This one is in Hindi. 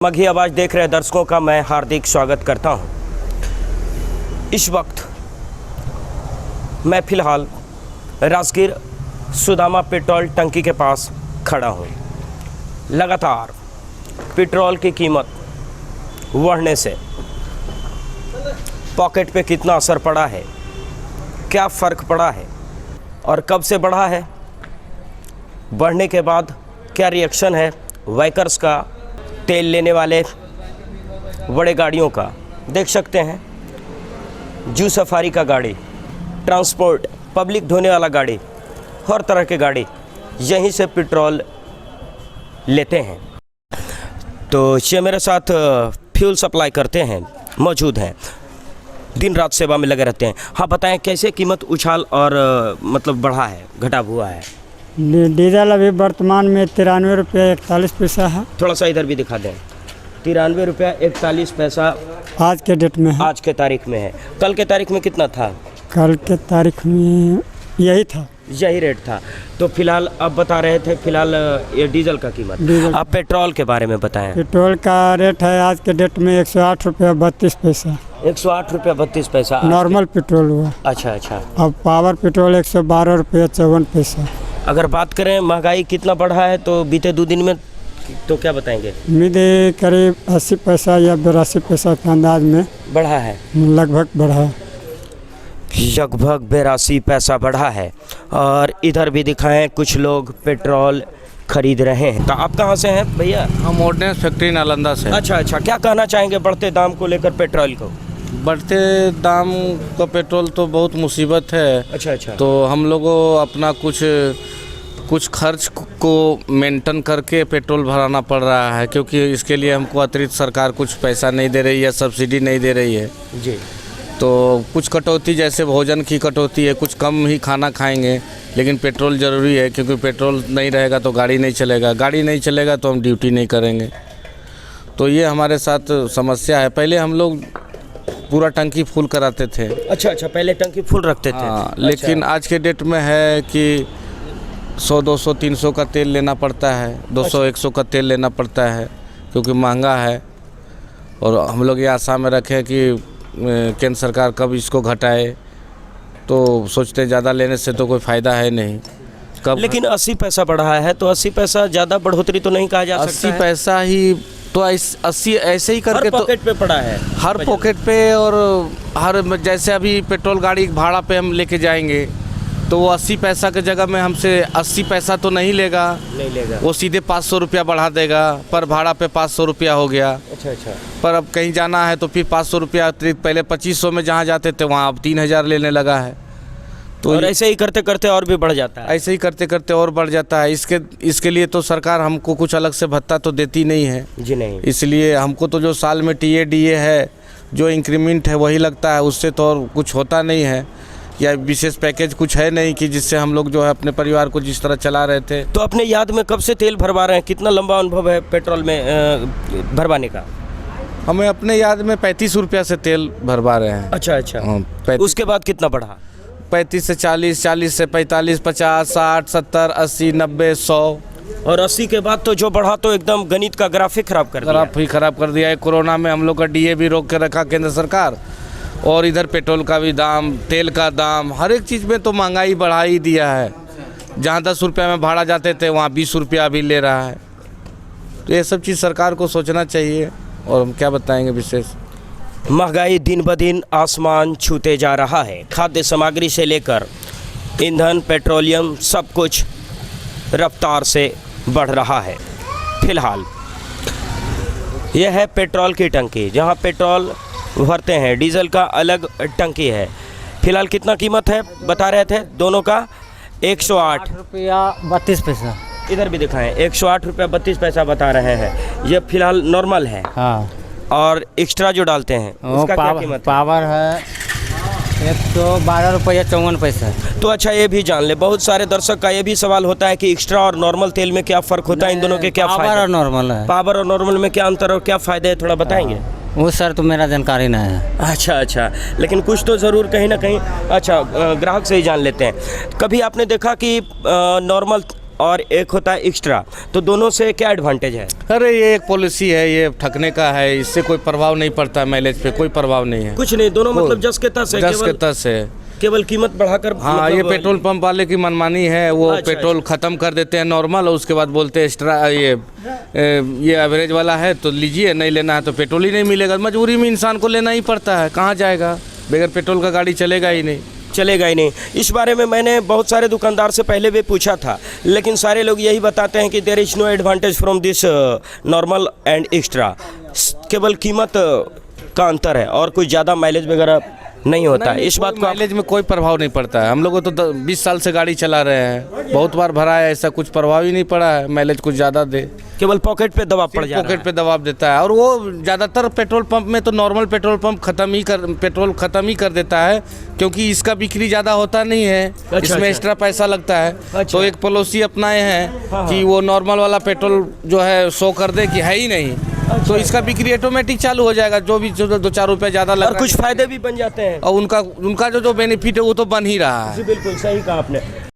मघी आवाज़ देख रहे दर्शकों का मैं हार्दिक स्वागत करता हूं। इस वक्त मैं फ़िलहाल राजगीर सुदामा पेट्रोल टंकी के पास खड़ा हूं। लगातार पेट्रोल की कीमत बढ़ने से पॉकेट पे कितना असर पड़ा है, क्या फ़र्क पड़ा है और कब से बढ़ा है, बढ़ने के बाद क्या रिएक्शन है बाइकर्स का, तेल लेने वाले बड़े गाड़ियों का। देख सकते हैं जू सफारी का गाड़ी, ट्रांसपोर्ट, पब्लिक ढोने वाला गाड़ी, हर तरह के गाड़ी यहीं से पेट्रोल लेते हैं। तो ये मेरे साथ फ्यूल सप्लाई करते हैं, मौजूद हैं, दिन रात सेवा में लगे रहते हैं। हाँ बताएं कैसे कीमत उछाल और मतलब बढ़ा है, घटाव हुआ है? डीजल अभी वर्तमान में 93 रुपये 41 पैसा है। थोड़ा सा इधर भी दिखा दें। 93 रुपया 41 पैसा आज के डेट में है। आज के तारीख में है। कल के तारीख में कितना था? कल के तारीख में यही था, यही रेट था। तो फिलहाल अब बता रहे थे फिलहाल ये डीजल का कीमत। आप पेट्रोल के बारे में बताएं। पेट्रोल का रेट है आज के डेट में 108 रुपये 32 पैसा। 108 रुपया 32 पैसा नॉर्मल पेट्रोल हुआ। अच्छा अच्छा। अब पावर पेट्रोल 112 रुपये 54 पैसा। अगर बात करें महंगाई कितना बढ़ा है तो बीते 2 दिन में तो क्या बताएंगे? उम्मीद है करीब 80 पैसा या 82 पैसा के अंदाज में बढ़ा है, लगभग बढ़ा है। लगभग 82 पैसा बढ़ा है। और इधर भी दिखाएं कुछ लोग पेट्रोल खरीद रहे हैं। तो आप कहाँ से हैं भैया? हम ऑर्डिनेंस फैक्ट्री नालंदा से। अच्छा अच्छा। क्या कहना चाहेंगे बढ़ते दाम को लेकर पेट्रोल को? बढ़ते दाम का पेट्रोल तो बहुत मुसीबत है। अच्छा अच्छा। तो हम लोगों अपना कुछ खर्च को मेंटेन करके पेट्रोल भराना पड़ रहा है, क्योंकि इसके लिए हमको अतिरिक्त सरकार कुछ पैसा नहीं दे रही है, सब्सिडी नहीं दे रही है जी। तो कुछ कटौती, जैसे भोजन की कटौती है, कुछ कम ही खाना खाएंगे, लेकिन पेट्रोल ज़रूरी है, क्योंकि पेट्रोल नहीं रहेगा तो गाड़ी नहीं चलेगा, गाड़ी नहीं चलेगा तो हम ड्यूटी नहीं करेंगे। तो ये हमारे साथ समस्या है। पहले हम लोग पूरा टंकी फुल कराते थे। अच्छा अच्छा। पहले टंकी फुल रखते थे। हाँ, लेकिन आज के डेट में है कि 100, 200, 300 का तेल लेना पड़ता है, 200, 100 का तेल लेना पड़ता है, क्योंकि महंगा है। और हम लोग ये आशा में रखें कि केंद्र सरकार कब इसको घटाए, तो सोचते ज़्यादा लेने से तो कोई फ़ायदा है नहीं। कब लेकिन 80 पैसा बढ़ा है तो 80 पैसा ज़्यादा बढ़ोतरी तो नहीं कहा जा सकता 80 पैसा ही तो 80 ऐसे ही करके हर पॉकेट पे पड़ा है, हर पॉकेट पे। और हर जैसे अभी पेट्रोल गाड़ी भाड़ा पे हम लेके जाएंगे तो वो 80 पैसा की जगह में हमसे 80 पैसा तो नहीं लेगा, वो सीधे 500 रुपया बढ़ा देगा। पर भाड़ा पे 500 रुपया हो गया। अच्छा अच्छा। पर अब कहीं जाना है तो फिर 500 रुपया अतिरिक्त, पहले 2500 में जहाँ जाते थे वहाँ अब 3000 लेने लगा है। तो और ऐसे ही करते करते और भी बढ़ जाता है। ऐसे ही करते करते और बढ़ जाता है। इसके लिए तो सरकार हमको कुछ अलग से भत्ता तो देती नहीं है जी। नहीं, इसलिए हमको तो जो साल में TADA है, जो इंक्रीमेंट है वही लगता है, उससे तो और कुछ होता नहीं है, या विशेष पैकेज कुछ है नहीं कि जिससे हम लोग जो है अपने परिवार को जिस तरह चला रहे थे। तो अपने याद में कब से तेल भरवा रहे हैं? कितना लंबा अनुभव है पेट्रोल में भरवाने का? हमें अपने याद में 35 रुपया से तेल भरवा रहे हैं। अच्छा अच्छा। हाँ, उसके बाद कितना बढ़ा? 35 से 40, 40 से 45, 50, 60, 70, 80, 90, 100। और 80 के बाद तो जो बढ़ा तो एकदम गणित का ग्राफिक खराब कर दिया। खराब कर दिया है। कोरोना में हम लोग का DA भी रोक के रखा केंद्र सरकार, और इधर पेट्रोल का भी दाम, तेल का दाम, हर एक चीज़ में तो महंगाई बढ़ा ही दिया है। जहाँ 10 रुपया में भाड़ा जाते थे वहाँ 20 रुपया भी ले रहा है। तो ये सब चीज़ सरकार को सोचना चाहिए, और हम क्या बताएंगे विशेष। महंगाई दिन ब दिन आसमान छूते जा रहा है। खाद्य सामग्री से लेकर ईंधन, पेट्रोलियम, सब कुछ रफ्तार से बढ़ रहा है। फिलहाल यह है पेट्रोल की टंकी, जहां पेट्रोल भरते हैं। डीजल का अलग टंकी है। फिलहाल कितना कीमत है बता रहे थे दोनों का? 108 रुपया 32 पैसा। इधर भी दिखाएं, 108 रुपया 32 पैसा बता रहे हैं। ये फिलहाल नॉर्मल है। हाँ। और एक्स्ट्रा जो डालते हैं उसका क्या कीमत है? पावर है 112 रुपया 54 पैसा। तो अच्छा ये भी जान ले, बहुत सारे दर्शक का ये भी सवाल होता है कि एक्स्ट्रा और नॉर्मल तेल में क्या फ़र्क होता है, इन दोनों के क्या पावर फायदे? और नॉर्मल है। पावर और नॉर्मल में क्या अंतर और क्या फ़ायदे हैं, थोड़ा बताएंगे? वो सर तो मेरा जानकारी नहीं है। अच्छा अच्छा। लेकिन कुछ तो ज़रूर कहीं ना कहीं। अच्छा, ग्राहक से ही जान लेते हैं। कभी आपने देखा कि नॉर्मल और एक होता है एक्स्ट्रा, तो दोनों से क्या एडवांटेज है? अरे ये एक पॉलिसी है, ये ठगने का है, इससे कोई प्रभाव नहीं पड़ता, माइलेज पे कोई प्रभाव नहीं है। कुछ नहीं, दोनों मतलब जस के तस है, जस के तस है। केवल कीमत बढ़ाकर। हाँ, मतलब ये पेट्रोल पंप वाले की मनमानी है, वो अच्छा, पेट्रोल ख़त्म कर देते हैं नॉर्मल, और उसके बाद बोलते हैं एक्स्ट्रा ये एवरेज वाला है तो लीजिए, नहीं लेना है तो पेट्रोल ही नहीं मिलेगा। मजबूरी में इंसान को लेना ही पड़ता है, कहाँ जाएगा, बगैर पेट्रोल का गाड़ी चलेगा ही नहीं। चलेगा ही नहीं। इस बारे में मैंने बहुत सारे दुकानदार से पहले भी पूछा था, लेकिन सारे लोग यही बताते हैं कि there is no advantage from this normal and extra, केवल कीमत का अंतर है और कोई ज़्यादा माइलेज वगैरह नहीं होता है। इस बात को माइलेज में कोई प्रभाव नहीं पड़ता है। हम लोग तो 20 साल से गाड़ी चला रहे हैं, बहुत बार भरा है, ऐसा कुछ प्रभाव ही नहीं पड़ा है माइलेज कुछ ज़्यादा दे। केवल पॉकेट पे दबाव पड़ जाता है। पॉकेट पे दबाव देता है, और वो ज़्यादातर पेट्रोल पंप में तो नॉर्मल पेट्रोल पंप पेट्रोल ख़त्म ही कर देता है, क्योंकि इसका बिक्री ज़्यादा होता नहीं है। इसमें एक्स्ट्रा पैसा लगता है। तो एक पॉलिसी अपनाए हैं कि वो नॉर्मल वाला पेट्रोल जो है शो कर दे कि है ही नहीं, तो इसका बिक्री ऑटोमेटिक चालू हो जाएगा। जो भी 2-4 रुपये ज़्यादा लग, और कुछ फायदे भी बन जाते हैं, और उनका जो बेनिफिट है वो तो बन ही रहा है। जी बिल्कुल सही कहा आपने।